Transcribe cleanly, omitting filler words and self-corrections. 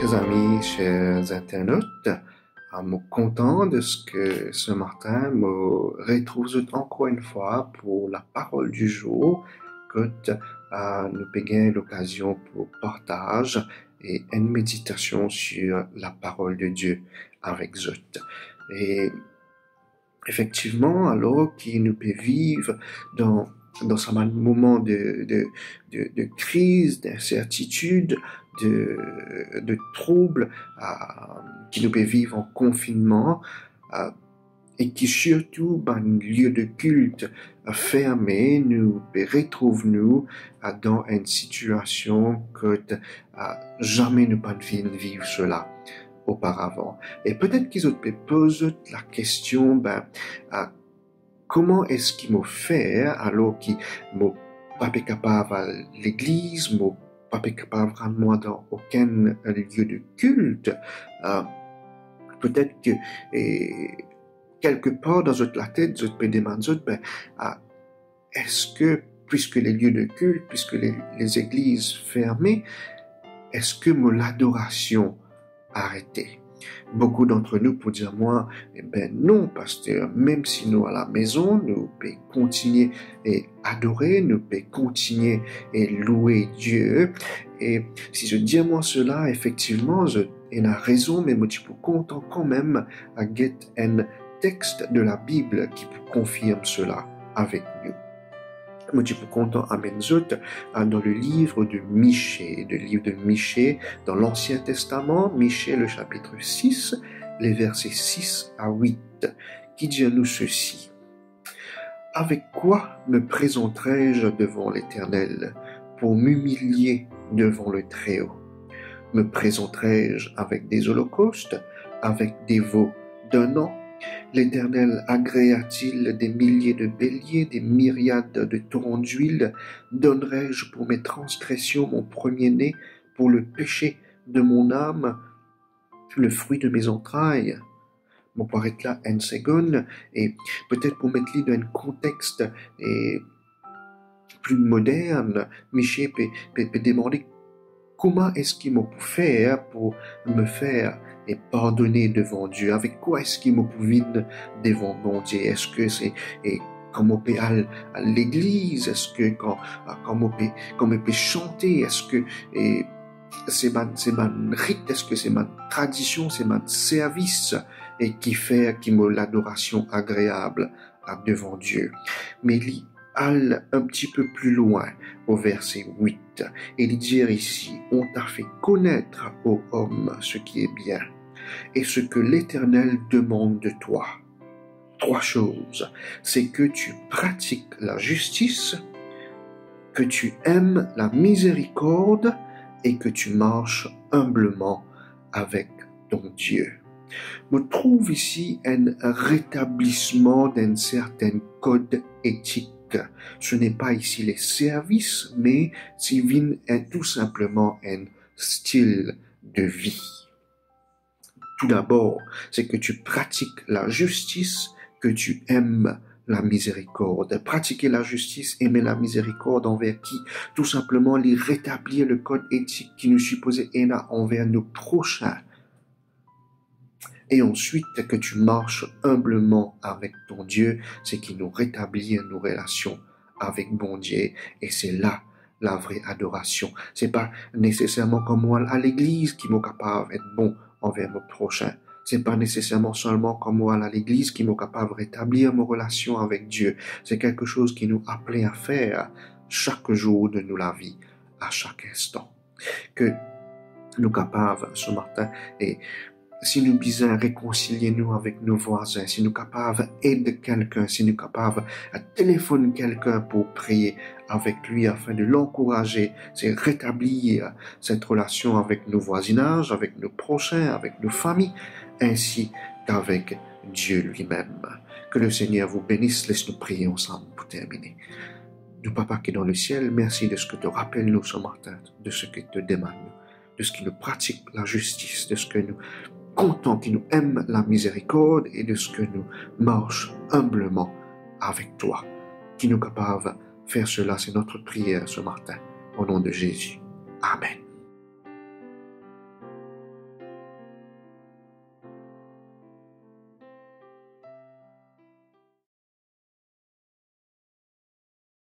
Chers amis, chers internautes, je suis content de ce que ce matin me retrouve encore une fois pour la parole du jour que nous avons l'occasion pour partage et une méditation sur la parole de Dieu avec vous. Et effectivement, alors qu'il nous peut vivre dans ce moment de crise, d'incertitude, de troubles, qui nous peut vivre en confinement, et qui surtout, un lieu de culte fermé, nous retrouve-nous dans une situation que jamais nous pas vivre cela auparavant. Et peut-être qu'ils ont posé la question, comment est-ce qu'il m'a fait alors qu'il m'a pas capable à l'église, m'a pas capable vraiment dans aucun lieu de culte. Peut-être que quelque part dans la tête, je peux demander, est-ce que, puisque les lieux de culte, puisque les églises fermées, est-ce que l'adoration arrêtée? Beaucoup d'entre nous pour dire moi, non, pasteur, même si nous à la maison, nous pouvons continuer et adorer, nous pouvons continuer et louer Dieu. Et si je dis moi cela, effectivement, il a raison, mais je suis content quand même à get un texte de la Bible qui confirme cela avec nous. Moi, je suis content à Menzot dans le livre de Michée, dans l'Ancien Testament, Michée, le chapitre 6, les versets 6 à 8, qui dit à nous ceci. Avec quoi me présenterai-je devant l'Éternel pour m'humilier devant le Très-Haut? Me présenterai-je avec des holocaustes, avec des veaux d'un an? L'Éternel agréa-t-il des milliers de béliers, des myriades de torrents d'huile? Donnerai-je pour mes transgressions mon premier-né, pour le péché de mon âme, le fruit de mes entrailles? Mon pourrait être là une seconde, et peut-être pour mettre dans un contexte plus moderne, Michée peut demander comment est-ce qu'il m'a pu faire pour me faire et pardonner devant Dieu? Avec quoi est-ce qu'il m'a pu vivre devant mon Dieu? Est-ce que c'est quand on peut aller à l'église? Est-ce que quand on peut chanter? Est-ce que c'est ma rite? Est-ce que c'est ma tradition? C'est mon service et qui fait l'adoration agréable devant Dieu? Mais aller un petit peu plus loin au verset 8 et dire ici, on t'a fait connaître ô homme ce qui est bien et ce que l'Éternel demande de toi. 3 choses, c'est que tu pratiques la justice, que tu aimes la miséricorde et que tu marches humblement avec ton Dieu. Je trouve ici un rétablissement d'un certain code éthique. Ce n'est pas ici les services, mais c'est tout simplement un style de vie. Tout d'abord, c'est que tu pratiques la justice, que tu aimes la miséricorde. Pratiquer la justice, aimer la miséricorde envers qui? Tout simplement, les rétablir le code éthique qui nous supposait aimer envers nos prochains. Et ensuite, que tu marches humblement avec ton Dieu, c'est qui nous rétablit nos relations avec bon Dieu. Et c'est là la vraie adoration. C'est pas nécessairement comme moi à l'église qui m'est capable d'être bon envers mon prochain. C'est pas nécessairement seulement comme moi à l'église qui m'est capable de rétablir mes relations avec Dieu. C'est quelque chose qui nous appelait à faire chaque jour de la vie, à chaque instant. Que nous capables ce matin et si nous besoin réconcilier nous avec nos voisins, si nous capables d'aider quelqu'un, si nous capables de téléphoner quelqu'un pour prier avec lui afin de l'encourager, c'est rétablir cette relation avec nos voisinages, avec nos prochains, avec nos familles, ainsi qu'avec Dieu lui-même. Que le Seigneur vous bénisse. Laisse-nous prier ensemble pour terminer. Nous, Papa qui est dans le ciel, merci de ce que tu rappelles nous ce matin, de ce que tu demandes, de ce qui nous pratique la justice, de ce que nous content qui nous aime la miséricorde et de ce que nous marchons humblement avec toi. Qui nous capable de faire cela, c'est notre prière ce matin. Au nom de Jésus. Amen.